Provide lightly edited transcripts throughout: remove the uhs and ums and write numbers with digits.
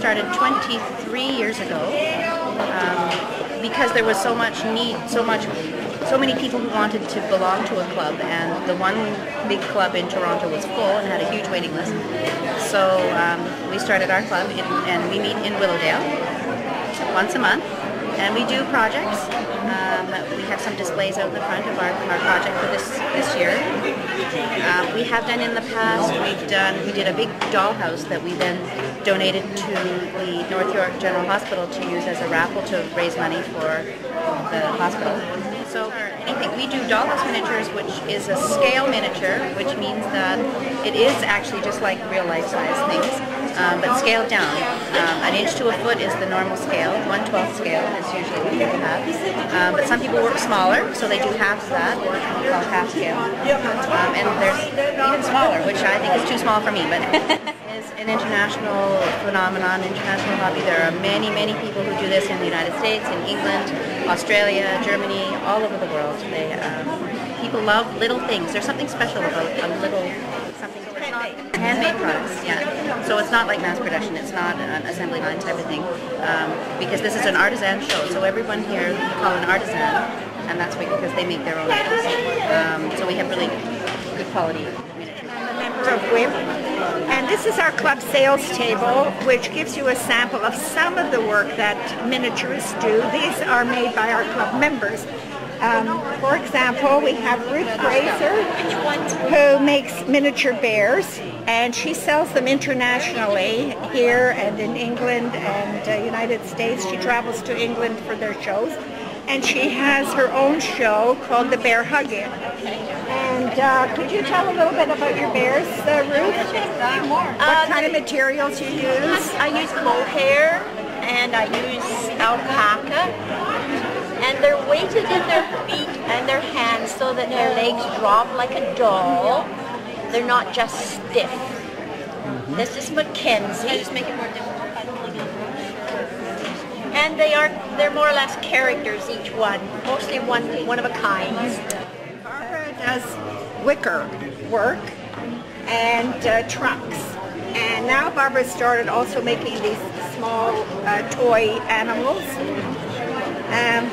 started 23 years ago because there was so much need, so many people who wanted to belong to a club, and the one big club in Toronto was full and had a huge waiting list. So we started our club, and we meet in Willowdale once a month, and we do projects. We have some displays out in the front of our project for this year. We have done in the past, we did a big dollhouse that we then donated to the North York General Hospital to use as a raffle to raise money for the hospital. So anything, we do dollhouse miniatures, which is a scale miniature, which means that it is actually just like real life size things, but scaled down. An inch to a foot is the normal scale. 1/12 scale is usually what people have. But some people work smaller, so they do half of that, or called half scale. And there's even smaller, which I think is too small for me, but it's an international phenomenon, international hobby. There are many, many people who do this in the United States, in England, Australia, Germany, all over the world. People love little things. There's something special about a little something. Handmade products, yeah. So it's not like mass production. It's not an assembly line type of thing, because this is an artisan show. So everyone here we call an artisan, and that's because they make their own items. So we have really good quality miniatures. I'm a member of WIM, and this is our club sales table, which gives you a sample of some of the work that miniaturists do. These are made by our club members. For example, we have Ruth Grazer, who makes miniature bears, and she sells them internationally here and in England and United States. She travels to England for their shows, and she has her own show called The Bear Hug-In. And could you tell a little bit about your bears, Ruth? What kind of materials you use? I use mohair, and I use alpaca. And they're weighted in their feet and their hands so that their legs drop like a doll. They're not just stiff. This is Mackenzie. I just make it more difficult by pulling out. And they're more or less characters, each one. Mostly one of a kind. Barbara does wicker work and trucks. And now Barbara started also making these small toy animals.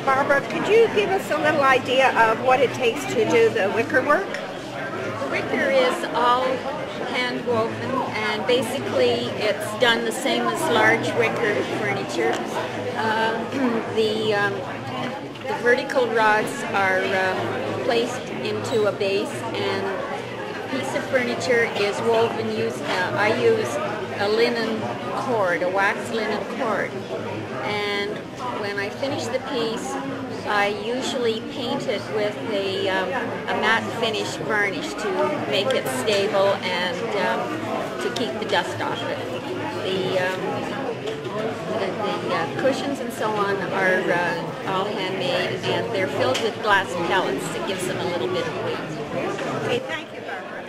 Barbara, could you give us a little idea of what it takes to do the wicker work? The wicker is all hand woven, and basically it's done the same as large wicker furniture. The vertical rods are placed into a base, and a piece of furniture is woven. I use a linen cord, a wax linen cord, and when I finish the piece, I usually paint it with a matte finish varnish to make it stable and to keep the dust off it. The cushions and so on are all handmade, and they're filled with glass pellets that gives them a little bit of weight. Okay, thank you, Barbara.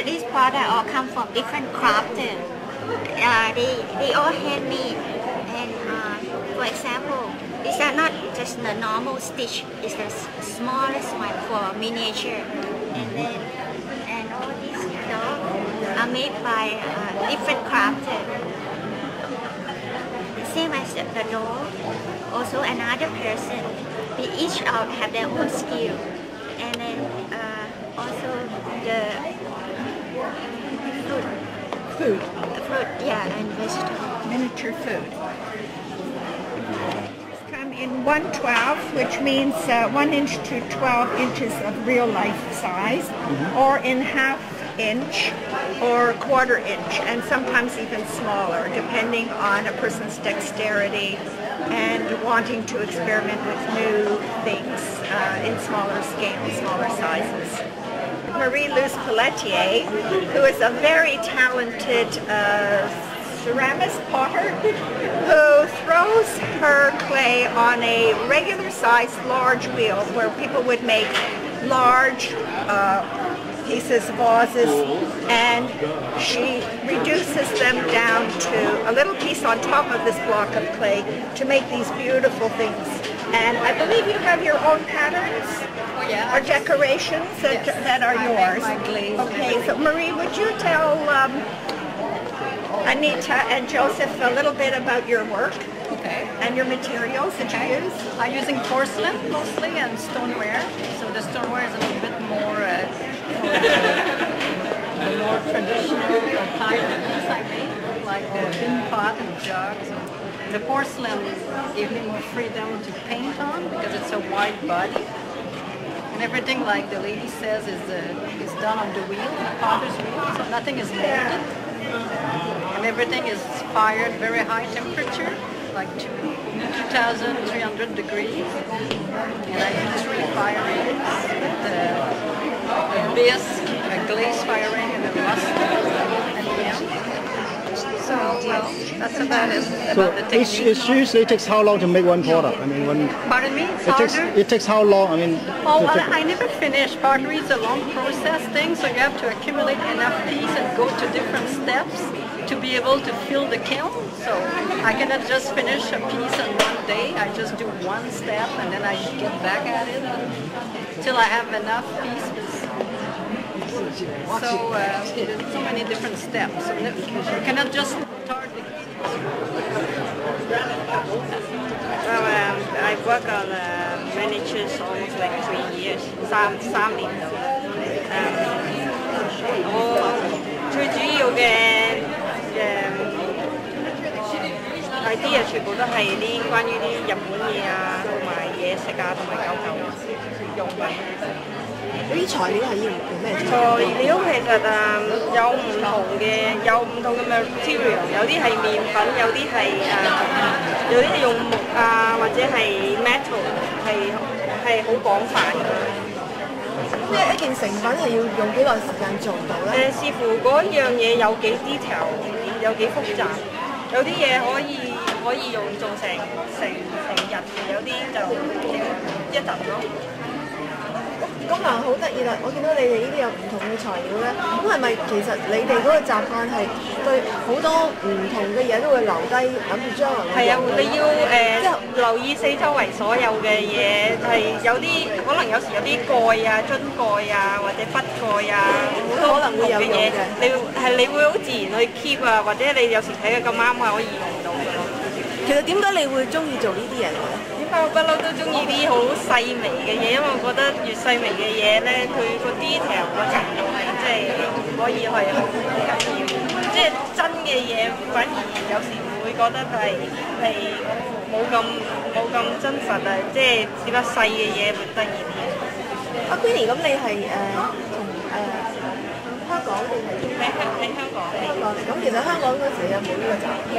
These products all come from different crafters. They all handmade. And for example, these are not just the normal stitch. It's the smallest one for miniature. And all these dogs are made by different crafters. Same as the dog. Also another person. They each out have their own skill. And then also the fruit, yeah, and vegetable. Miniature food. Come in 1/12, which means 1 inch to 12 inches of real life size, or in ½ inch or ¼ inch, and sometimes even smaller, depending on a person's dexterity and wanting to experiment with new things in smaller scales, smaller sizes. Marie-Luce Pelletier, who is a very talented ceramist potter, who throws her clay on a regular sized large wheel where people would make large pieces, vases, and she reduces them down to a little piece on top of this block of clay to make these beautiful things. And I believe you have your own patterns or decorations that are yours. Okay, so Marie, would you tell Anita and Joseph, a little bit about your work Okay. and your materials that you use. I'm using porcelain mostly and stoneware. So the stoneware is a little bit more the more traditional kind of piece I make, like the tin pot and jug. So the porcelain gives me more freedom to paint on because it's a wide body. And everything, like the lady says, is done on the wheel, the potter's wheel, so nothing is molded. And everything is fired very high temperature, like 2,300 degrees. And I use 3 fire rates, the bisque, a glaze firing, and a rust at the end. So, well, that's about it, about the technique. It usually takes how long to make one product? I mean, when Pardon me? It's it takes how long? I mean, oh, well, I never finish. Pottery is a long process thing, so you have to accumulate enough pieces and go to different steps to be able to fill the kiln. So I cannot just finish a piece in one day. I just do one step and then I get back at it till I have enough pieces. So there's so many different steps. So you cannot just start the Well, I work on miniatures almost like 3 years, 3年度。我最主要嘅idea 全部都係啲關於啲日本嘢啊，同埋嘢食啊，同埋狗用品。嗰啲材料係要用咩？材料其實有唔同嘅 material， 有啲係麵粉，有啲係用木啊，或者係 metal， 係好廣泛嘅。咁一件成品係要用幾耐時間做到咧？視乎嗰樣嘢有幾 detail， 有幾複雜，有啲嘢可以做成日嘅，有啲就一陣咯。咁嗱，好得意啦！我見到你哋呢啲有唔同嘅材料咧，咁係咪其實你哋嗰個習慣係對好多唔同嘅嘢都會留低，諗住將來？係啊，你要留意四周圍所有嘅嘢，係有啲可能有時有啲蓋啊、樽蓋啊，或者筆蓋啊，好多可能會有嘅嘢，你會好自然去 keep 啊，或者你有時睇佢咁啱係可以用到嘅咯。其實點解你會中意做呢啲嘢咧？我不嬲都中意啲好細微嘅嘢，因為我覺得越細微嘅嘢咧，佢個 detail 個程度係即係可以係好緊要。即係真嘅嘢，反而有時會覺得係冇咁真實啊！即係比較細嘅嘢會得意啲。阿 Queenie， 咁你係同香港定係喺香港？香港。咁其實香港嗰時有冇呢個習慣？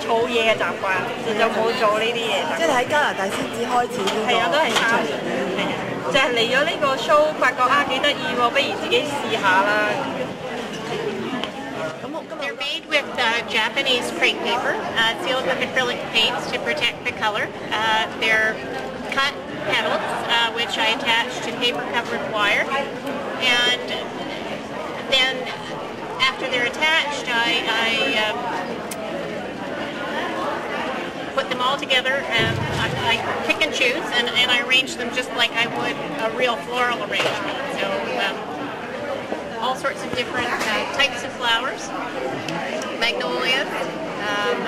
儲嘢嘅習慣，就冇做呢啲嘢。即係喺加拿大先至開始呢個。係啊，都係3年。係啊，就係嚟咗呢個 show， 發覺幾得意喎，不如自己試下啦。They're made with Japanese crepe paper, sealed with acrylic paints to protect the color. They're cut petals, which I attach to paper-covered wire, and then after they're attached, I put them all together, and I pick and choose, and I arrange them just like I would a real floral arrangement. So all sorts of different types of flowers, magnolias.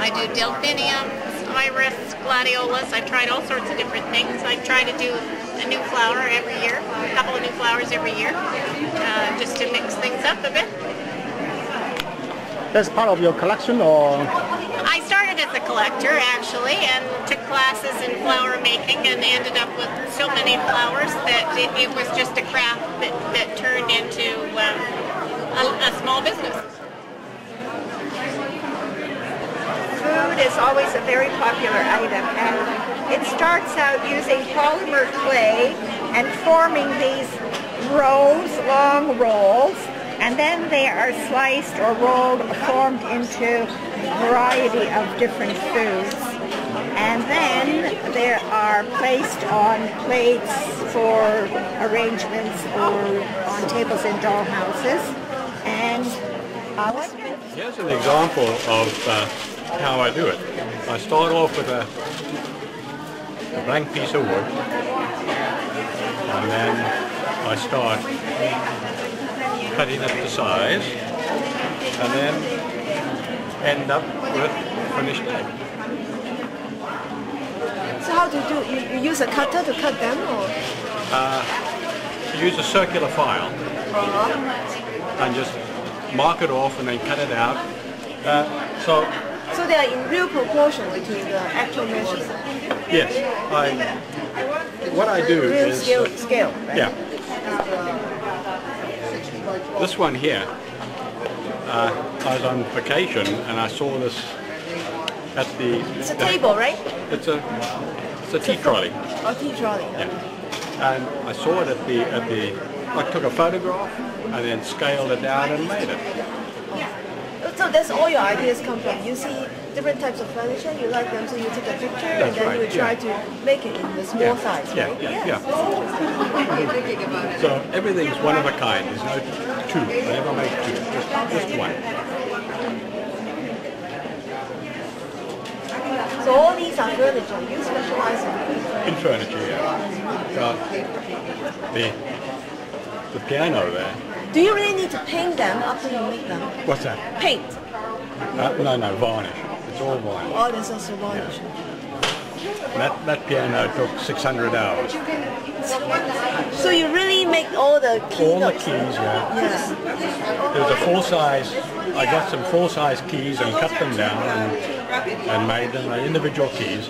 I do delphiniums, iris, gladiolas. I've tried all sorts of different things. I try to do a new flower every year, a couple of new flowers every year, just to mix things up a bit. That's part of your collection, or? I started as a collector, actually, and took classes in flower making and ended up with so many flowers that it was just a craft that turned into a small business. Food is always a very popular item, and it starts out using polymer clay and forming these rolls, long rolls, and then they are sliced or rolled, formed into a variety of different foods. And then they are placed on plates for arrangements or on tables in doll houses. And here's an example of how I do it. I start off with a blank piece of wood, and then I start cutting it to size, and then end up with finished egg. So how do you do? You use a cutter to cut them, or? Use a circular file and just mark it off and then cut it out. So they are in real proportion to the actual measures. yes, what I do Real is scale, right? yeah. This one here, I was on vacation and I saw this at the. It's a table, right? It's a tea trolley. Or tea trolley. Yeah. And I saw it at the. I took a photograph and then scaled it down and made it. So that's all your ideas come from. You see different types of furniture, you like them, so you take a picture and then right, you try to make it in the small size, right? Yeah. So everything's one of a kind. There's no two. I never make two. Just one. So all these are furniture. You specialize In furniture, yeah. The piano there. Do you really need to paint them after you make them? What's that? Paint. No, varnish. It's all varnish. Oh, there's also varnish. That piano took 600 hours. So you really make all the keys? All the keys, yeah. Yes. There's a full-size, I got some full-size keys and cut them down and made them individual keys.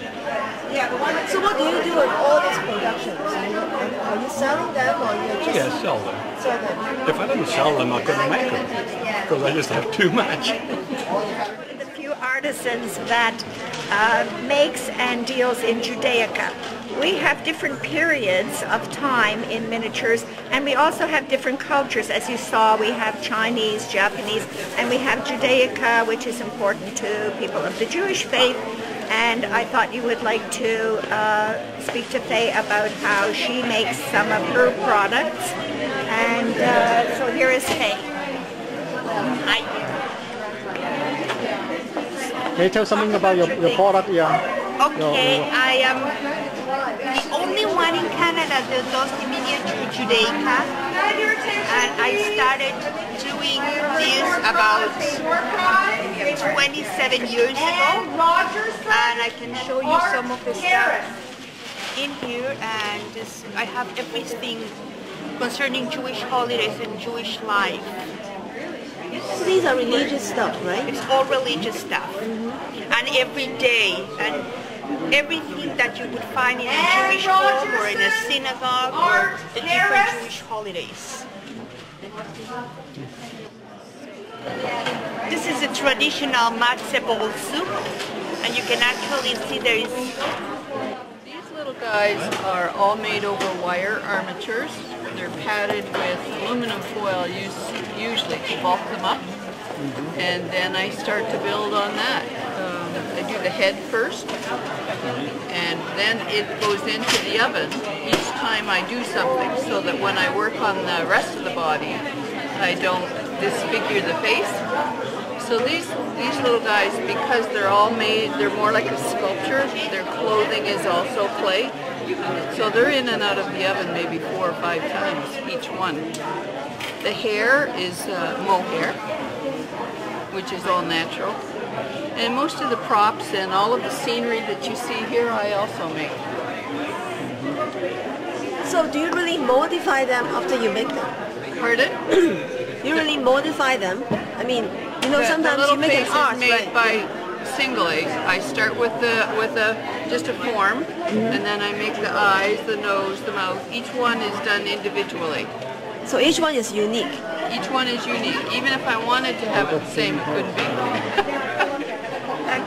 So what do you do with all these productions? Are you selling them or you're just... Yeah, sell them. Sell them. If I didn't sell them, I couldn't make them because I just have too much. The few artisans that makes and deals in Judaica. We have different periods of time in miniatures, and we also have different cultures. As you saw, we have Chinese, Japanese, and we have Judaica, which is important to people of the Jewish faith. And I thought you would like to speak to Faye about how she makes some of her products. And so here is Faye. Hi. Can you tell something about your product? Yeah. Okay, I am the only one in Canada that does the miniature Judaica. And I started doing this about 27 years ago. And I can show you some of the stuff in here. And this, I have everything concerning Jewish holidays and Jewish life. So these are religious stuff, right? It's all religious stuff. And every day. And everything that you would find in a Jewish home or in a synagogue or the different Jewish holidays. This is a traditional matzo ball soup, and you can actually see there is... These little guys are all made over wire armatures. They're padded with aluminum foil usually to bulk them up. And then I start to build on that. I do the head first, and then it goes into the oven each time I do something, so that when I work on the rest of the body, I don't disfigure the face. So these little guys, because they're all made, they're more like a sculpture, their clothing is also clay. So they're in and out of the oven maybe 4 or 5 times each one. The hair is mohair, which is all natural. And most of the props and all of the scenery that you see here, I also make. So do you really modify them after you make them? Pardon? You really modify them? I mean, you know, sometimes you make an art, made right? by singly. I start with just a form, and then I make the eyes, the nose, the mouth. Each one is done individually. So each one is unique. Each one is unique. Even if I wanted to have it the same, it couldn't be.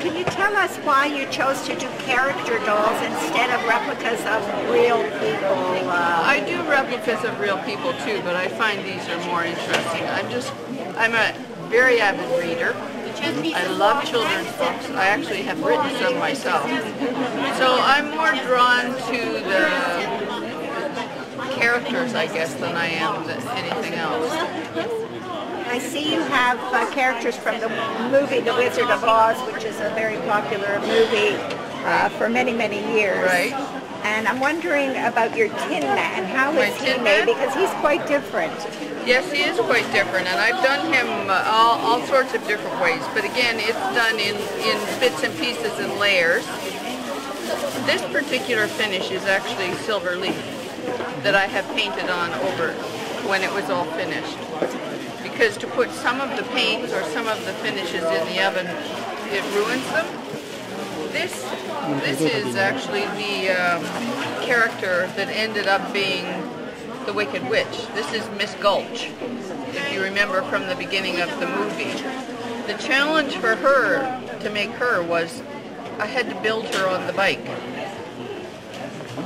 Can you tell us why you chose to do character dolls instead of replicas of real people? I do replicas of real people too, but I find these are more interesting. I'm a very avid reader. I love children's books. I actually have written some myself. So I'm more drawn to the characters, I guess, than I am anything else. I see you have characters from the movie The Wizard of Oz, which is a very popular movie for many, many years. Right. And I'm wondering about your Tin Man. How is he made? Because he's quite different. Yes, he is quite different, and I've done him all sorts of different ways, but again, it's done in bits and pieces and layers. This particular finish is actually silver leaf that I have painted on over when it was all finished. Because to put some of the paints or some of the finishes in the oven, it ruins them. This is actually the character that ended up being the Wicked Witch. This is Miss Gulch, if you remember from the beginning of the movie. The challenge for her, to make her, was I had to build her on the bike.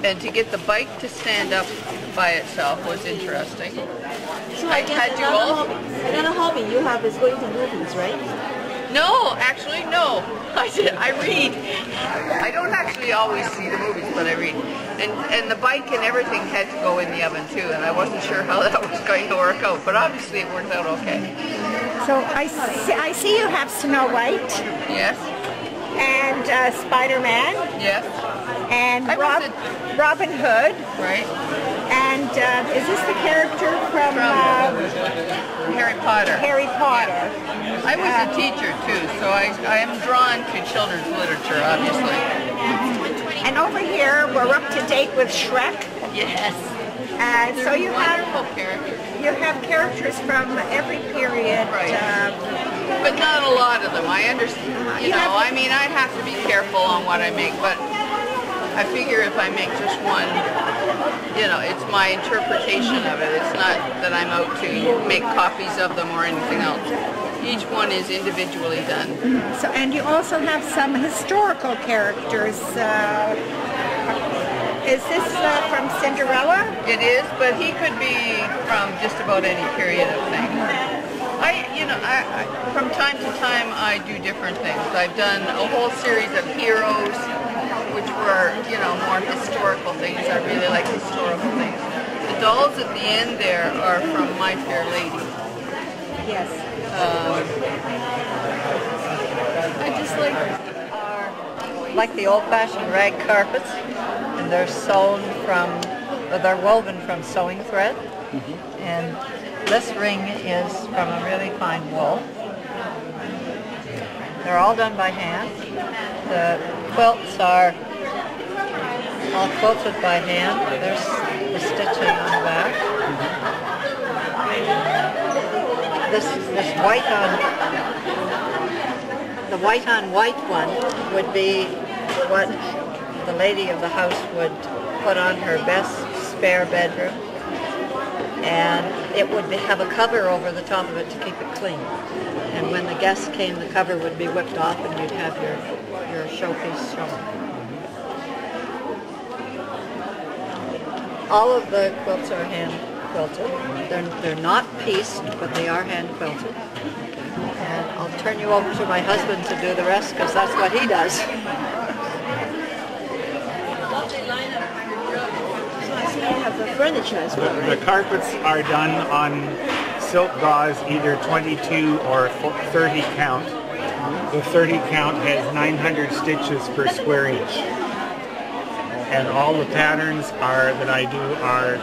And to get the bike to stand up by itself was interesting. So I guess another hobby you have is going to movies, right? No, actually, no. I read. I don't actually always see the movies, but I read. And the bike and everything had to go in the oven too, and I wasn't sure how that was going to work out, but obviously it worked out okay. So I see you have Snow White. Yes. And Spider-Man. Yes. And Robin Hood. Right. And is this the character from Harry Potter? Harry Potter. I was a teacher too, so I am drawn to children's literature, obviously. And over here, we're up to date with Shrek. Yes. So you wonderful characters. You have characters from every period. Right. But not a lot of them. I understand. You know, I mean, I have to be careful on what I make, but I figure if I make just one, you know, it's my interpretation of it. It's not that I'm out to make copies of them or anything else. Each one is individually done. So, and you also have some historical characters. Is this from Cinderella? It is, but he could be from just about any period of thing. From time to time, I do different things. I've done a whole series of heroes, which were, you know, more historical things. I really like historical things. The dolls at the end there are from My Fair Lady. Yes. I just like the old-fashioned rag carpets, and they're they're woven from sewing thread. And this ring is from a really fine wool. They're all done by hand. The quilts are all quilted by hand. There's the stitching on the back. This the white on white one would be what the lady of the house would put on her best spare bedroom, and it would have a cover over the top of it to keep it clean. And when the guests came, the cover would be whipped off and you'd have your showpiece shown. All of the quilts are hand quilted. They're not pieced, but they are hand quilted. And I'll turn you over to my husband to do the rest, because that's what he does. So I see you have the furniture as well, right? The carpets are done on silk gauze, either 22 or 30 count. The 30 count has 900 stitches per square inch. And all the patterns that I do are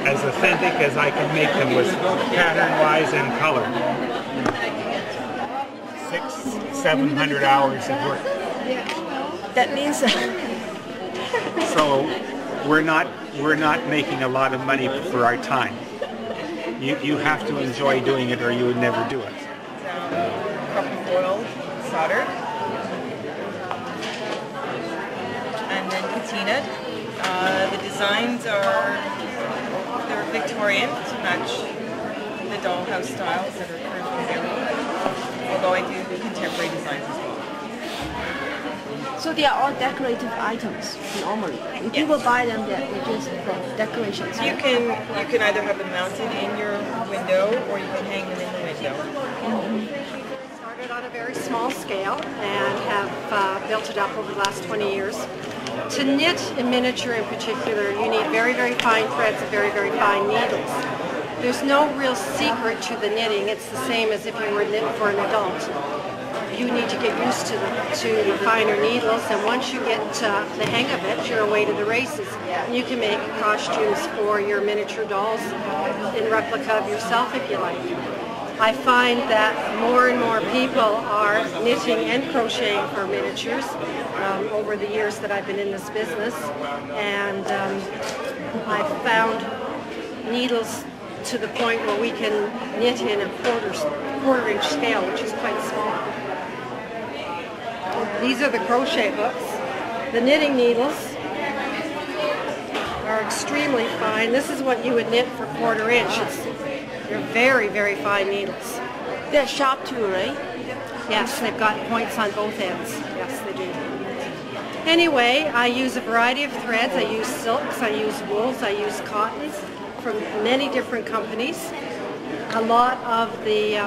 as authentic as I can make them, with pattern-wise and color. 600-700 hours of work. That means so we're not making a lot of money for our time. You have to enjoy doing it, or you would never do it. Copper foil soldered, and then patinaed. The designs they're Victorian to match the dollhouse styles that are currently available, although I do contemporary designs as well. so they are all decorative items normally. If people buy them, they're just for decorations. You can either have them mounted in your window, or you can hang them in the window. Started on a very small scale and have built it up over the last 20 years. To knit in miniature in particular, you need very, very fine threads and very, very fine needles. There's no real secret to the knitting. It's the same as if you were knitting for an adult. you need to get used to the finer needles, and once you get the hang of it, you're away to the races. You can make costumes for your miniature dolls in replica of yourself if you like. I find that more and more people are knitting and crocheting for miniatures over the years that I've been in this business, and I've found needles to the point where we can knit in a quarter-inch scale, which is quite small. These are the crochet hooks. The knitting needles are extremely fine. This is what you would knit for quarter-inch. They're very, very fine needles. They're sharp too, right? Yes, they've got points on both ends. Yes, they do. Anyway, I use a variety of threads. I use silks, I use wools, I use cottons from many different companies. A lot of the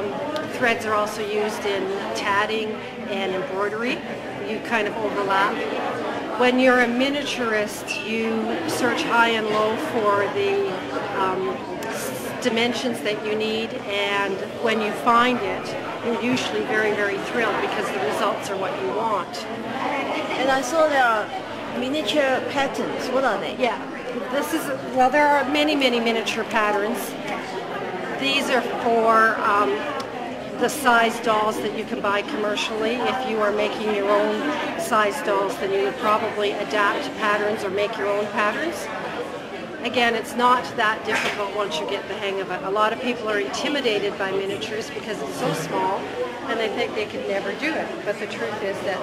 threads are also used in tatting and embroidery. You kind of overlap. When you're a miniaturist, you search high and low for the dimensions that you need, and when you find it, you're usually very, very thrilled because the results are what you want. And I saw there are miniature patterns. What are they? Yeah, this is, well, there are many, many miniature patterns. These are for the size dolls that you can buy commercially. If you are making your own size dolls, then you would probably adapt patterns or make your own patterns. Again, it's not that difficult once you get the hang of it. A lot of people are intimidated by miniatures because it's so small and they think they could never do it. But the truth is that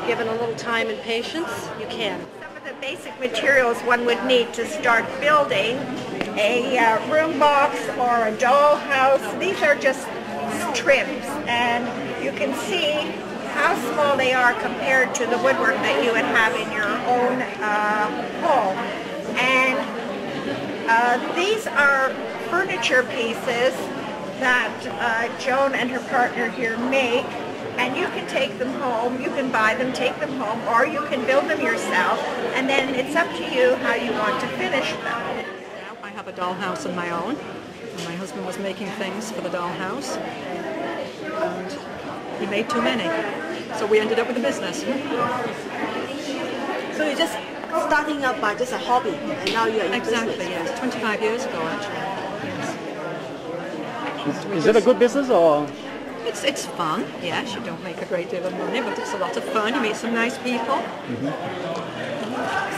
given a little time and patience, you can. Some of the basic materials one would need to start building a room box or a doll house. These are just trims, and you can see how small they are compared to the woodwork that you would have in your own home. And these are furniture pieces that Joan and her partner here make, and you can take them home, you can buy them, take them home, or you can build them yourself, and then it's up to you how you want to finish them. I have a dollhouse of my own, and my husband was making things for the dollhouse, and he made too many, so we ended up with a business. So you're just starting up by just a hobby, and now you're in Exactly, business. yes. 25 years ago, actually. Yes. Is it a good business or? It's fun, yes. You don't make a great deal of money, but it's a lot of fun. You meet some nice people.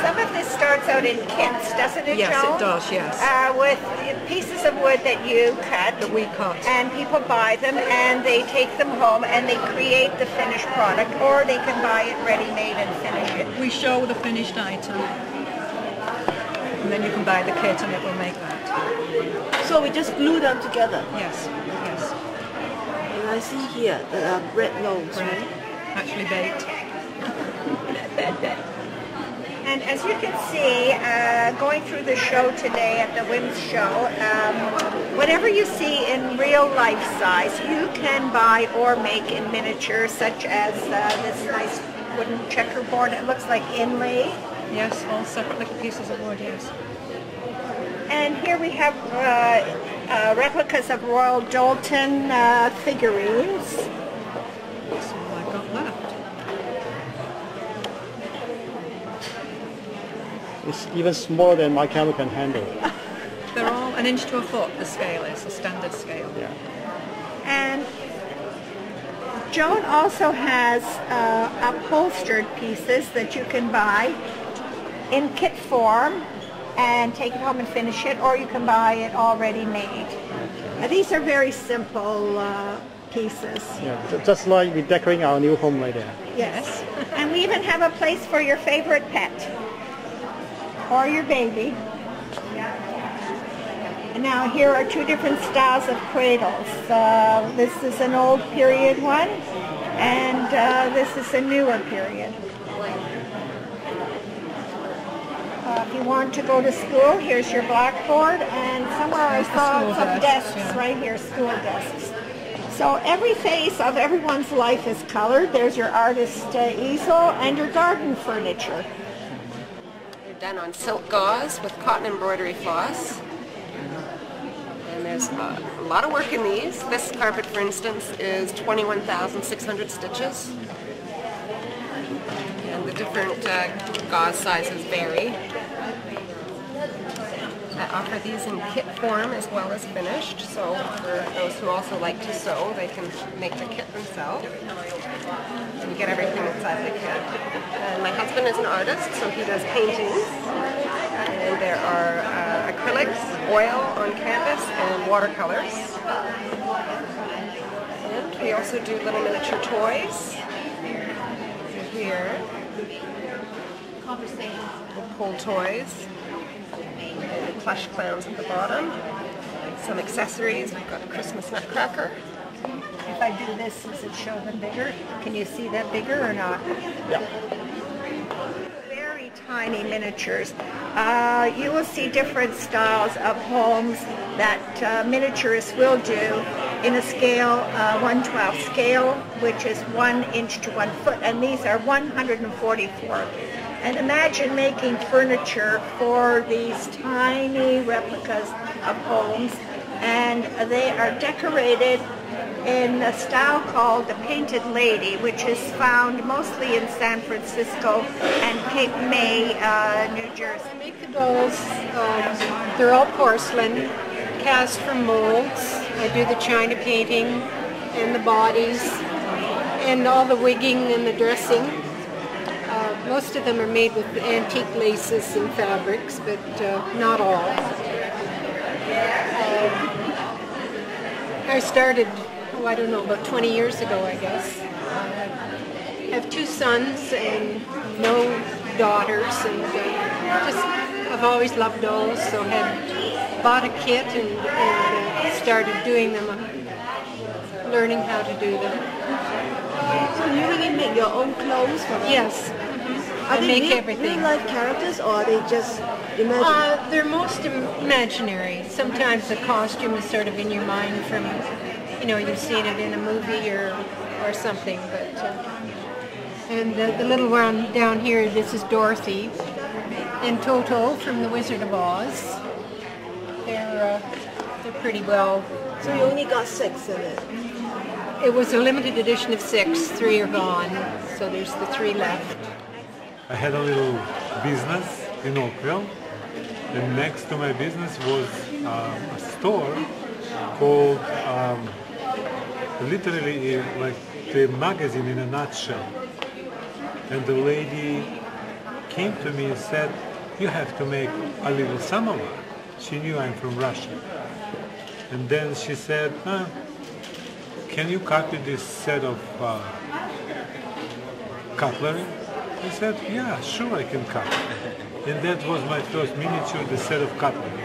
Some of this starts out in kits, doesn't it, Yes, Joan? it does, yes. With pieces of wood that you cut. That we cut. And people buy them and they take them home and they create the finished product, or they can buy it ready-made and finish it. We show the finished item, and then you can buy the kit and it will make that. So we just glue them together. Yes, yes. And I see here that are bread loaves, right? Actually baked. And as you can see, going through the show today at the WIMS show, whatever you see in real life size, you can buy or make in miniature, such as this nice wooden checkerboard. It looks like inlay. Yes, all separate little pieces of wood, yes. And here we have replicas of Royal Doulton figurines. That's all I've got left. It's even smaller than my camera can handle. They're all 1 inch to a foot, the scale is, a standard scale. Yeah. And Joan also has upholstered pieces that you can buy in kit form and take it home and finish it, or you can buy it already made. These are very simple pieces. Yeah, just like we decorating our new home right there. Yes. And we even have a place for your favorite pet or your baby. And now here are two different styles of cradles. This is an old period one, and this is a newer period. If you want to go to school, here's your blackboard, and somewhere I saw some desks right here, school desks. So every phase of everyone's life is colored. There's your artist easel and your garden furniture. They're done on silk gauze with cotton embroidery floss. And there's There's a lot of work in these. This carpet, for instance, is 21,600 stitches. And the different gauze sizes vary. I offer these in kit form as well as finished, so for those who also like to sew, they can make the kit themselves. And you get everything inside the kit. And my husband is an artist, so he does paintings. And there are acrylics, oil on canvas, and watercolors. And we also do little miniature toys. Here, we'll pull toys. And plush clowns at the bottom. Some accessories. We've got a Christmas nutcracker. If I do this, does it show them bigger? Can you see them bigger or not? Yeah. Very tiny miniatures. You will see different styles of homes that miniaturists will do in a scale, 1/12 scale, which is 1 inch to 1 foot, and these are 144. And imagine making furniture for these tiny replicas of homes, and they are decorated in a style called the Painted Lady, which is found mostly in San Francisco and Cape May, New Jersey. I make the dolls, they're all porcelain, cast from molds. I do the china painting and the bodies and all the wigging and the dressing. Most of them are made with antique laces and fabrics, but not all. I started, I don't know, about 20 years ago, I guess. I have 2 sons and no daughters, and just I've always loved dolls, so had bought a kit and started doing them, learning how to do them. So you really make your own clothes for them? Yes. Are I they make everything. real life characters, or are they just imaginary? They're most imaginary. Sometimes the costume is sort of in your mind from, you've seen it in a movie or something. But and the little one down here, this is Dorothy, and Toto from The Wizard of Oz. They're pretty well. So you only got 6 in it? It was a limited edition of 6. 3 are gone, so there's the 3 left. I had a little business in Oakville, and next to my business was a store called literally like the magazine in a nutshell. And the lady came to me and said, "You have to make a little samovar." She knew I'm from Russia. And then she said, "Can you copy this set of cutlery?" I said, "Yeah, sure I can copy." And that was my first miniature, the set of cutlery.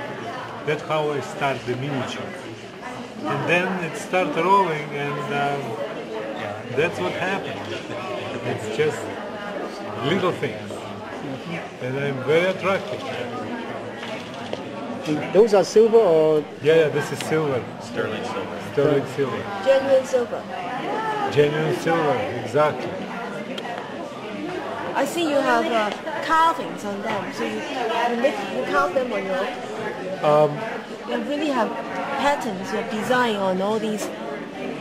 That's how I started the miniature. And then it started rolling, and that's what happened. It's just little things. And I'm very attractive. Those are silver or? Yeah, this is silver. Sterling silver. Sterling silver. Genuine silver. Genuine silver, exactly. I see you have carvings on them, so you carve them on your own. You really have patterns, you have design on all these.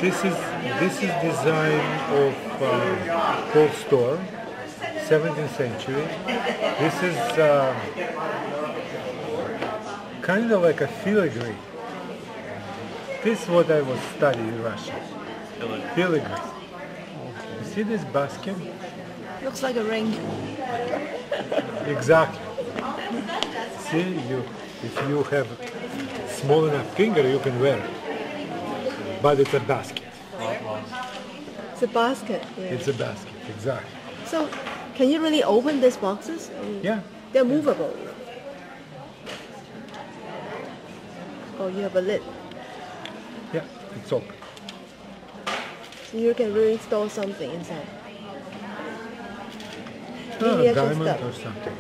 This is design of whole store, 17th century. This is kind of like a filigree. This is what I was studying in Russia. Filigree. You see this basket? Looks like a ring. Exactly. See, if you have small enough finger, you can wear it. But it's a basket. It's a basket. Yeah. It's a basket, exactly. So, can you really open these boxes? Yeah. They're movable. Oh, you have a lid. Yeah, it's open. So you can really store something inside. A diamond or something.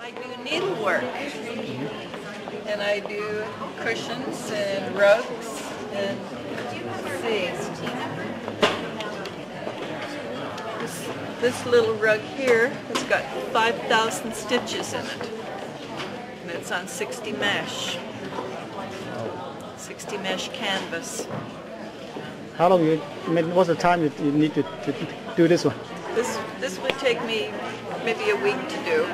I do needlework, and I do cushions and rugs, and let's see, this little rug here has got 5,000 stitches in it, and it's on 60 mesh. 60 mesh canvas. How long what's the time you need to do this one? This would take me maybe a week to do.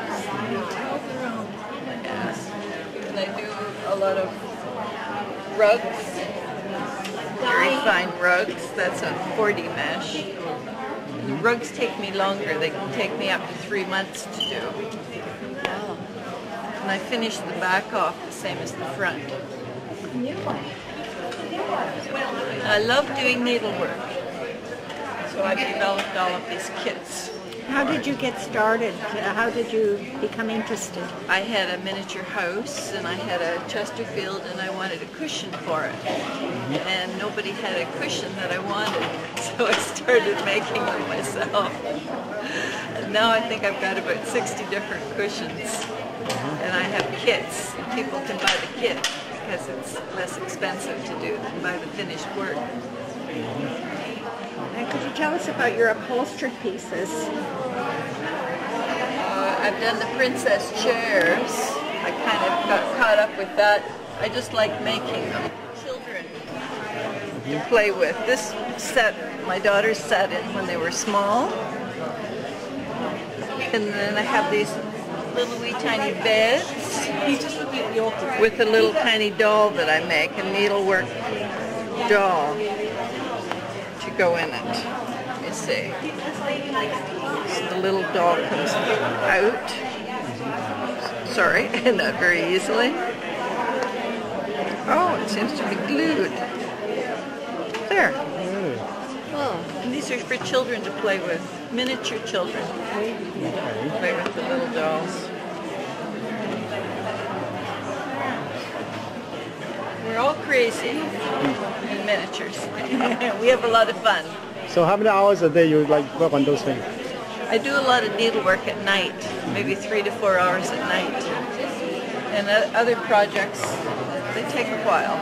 Yes. And I do a lot of rugs, very fine rugs. That's a 40 mesh. The rugs take me longer. They can take me up to 3 months to do. And I finish the back off the same as the front. I love doing needlework. So I developed all of these kits. How did you get started? How did you become interested? I had a miniature house and I had a Chesterfield and I wanted a cushion for it. And nobody had a cushion that I wanted, so I started making them myself. And now I think I've got about 60 different cushions. And I have kits. People can buy the kit because it's less expensive to do than buy the finished work. And could you tell us about your upholstered pieces? I've done the princess chairs. I kind of got caught up with that. I just like making them. Children to play with. This set, my daughters sat in when they were small. And then I have these little wee tiny beds with a little tiny doll that I make, a needlework doll to go in it. Let me see. So the little doll comes out. Sorry, not very easily. Oh, it seems to be glued. There. Oh, and these are for children to play with, miniature children. Play with the little dolls. We're all crazy in miniatures. We have a lot of fun. So how many hours a day you like work on those things? I do a lot of needlework at night, maybe 3 to 4 hours at night. And other projects, they take a while.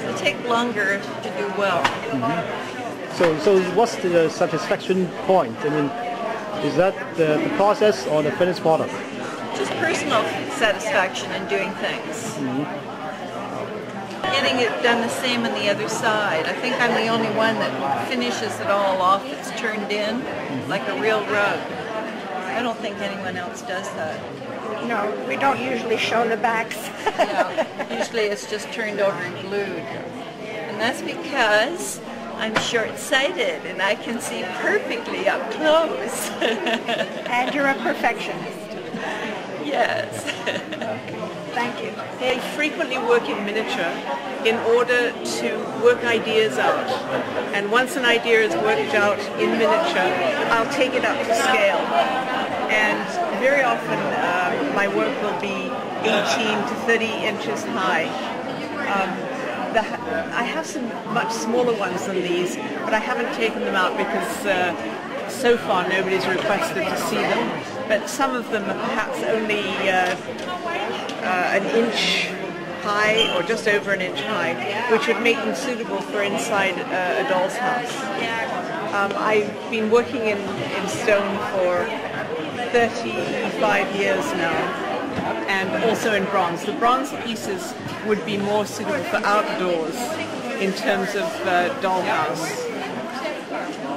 They take longer to do well. So what's the satisfaction point? I mean, is that the process or the finished product? Just personal satisfaction in doing things. Getting it done the same on the other side. I think I'm the only one that finishes it all off that's turned in, like a real rug. I don't think anyone else does that. No, we don't usually show the backs. Yeah, usually it's just turned over and glued. And that's because I'm short-sighted and I can see perfectly up close. And you're a perfectionist. Yes. Thank you. I frequently work in miniature in order to work ideas out. And once an idea is worked out in miniature, I'll take it up to scale. And very often my work will be 18 to 30 inches high. I have some much smaller ones than these, but I haven't taken them out because so far nobody's requested to see them. But some of them are perhaps only an inch high or just over an inch high, which would make them suitable for inside a doll's house. I've been working in stone for 35 years now, and also in bronze. The bronze pieces would be more suitable for outdoors in terms of dollhouse.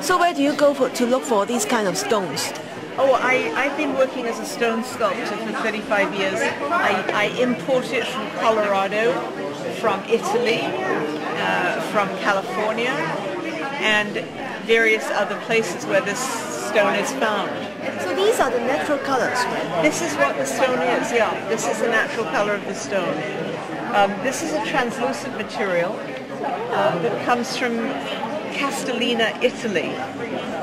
So where do you go to look for these kind of stones? Oh, I've been working as a stone sculptor for 35 years. I import it from Colorado, from Italy, from California, and various other places where this stone is found. So these are the natural colors, right? This is what the stone is, yeah. This is the natural color of the stone. This is a translucent material that comes from Castellina, Italy.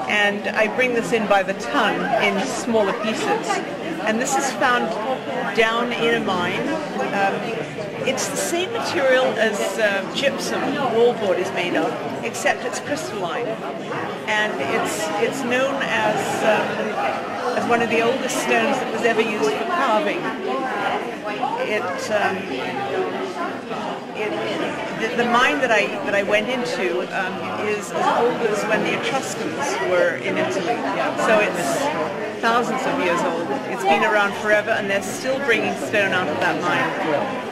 And I bring this in by the ton in smaller pieces. And this is found down in a mine. It's the same material as gypsum wallboard is made of, except it's crystalline. And it's known as one of the oldest stones that was ever used for carving. The mine that I went into is as old as when the Etruscans were in Italy. So it's thousands of years old. It's been around forever, and they're still bringing stone out of that mine.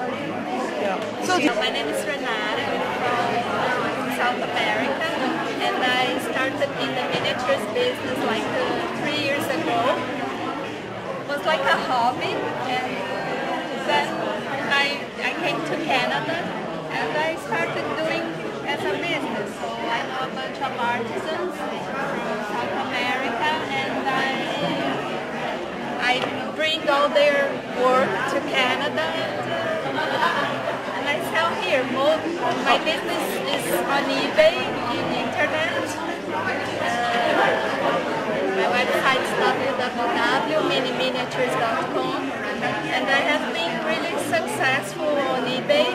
So my name is Renata. South America, and I started in the miniatures business like 3 years ago. It was like a hobby, and then I came to Canada, and I started doing as a business. So I know a bunch of artisans from South America, and I bring all their work to Canada, and I sell here. My business is on eBay, on the internet. My website is www.miniminiatures.com, and I have been really successful on eBay.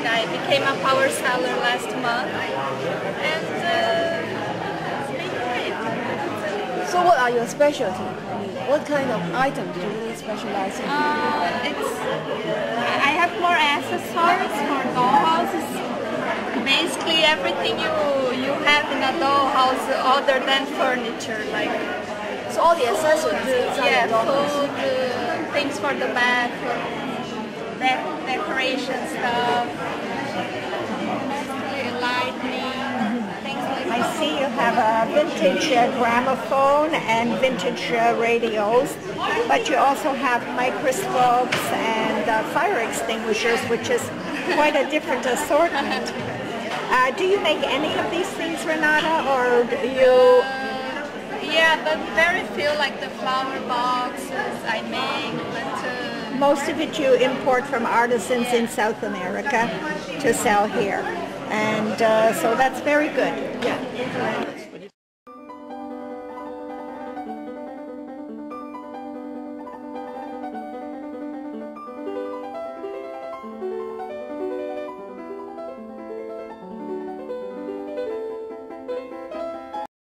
I became a power seller last month, and it's been great. So what are your specialty? I mean, what kind of items do you really specialize in? I have more accessories for dollhouses. Basically everything you have in a dollhouse other than furniture, like so all the accessories inside the dollhouse. Food, things for the bath, decoration stuff, lighting, things like that. I see you have a vintage gramophone and vintage radios, but you also have microscopes and fire extinguishers, which is quite a different assortment. Do you make any of these things, Renata, or do you? Yeah, but very few, like the flower boxes I make, but most of it you import from artisans in South America to sell here, and so that's very good. Yeah.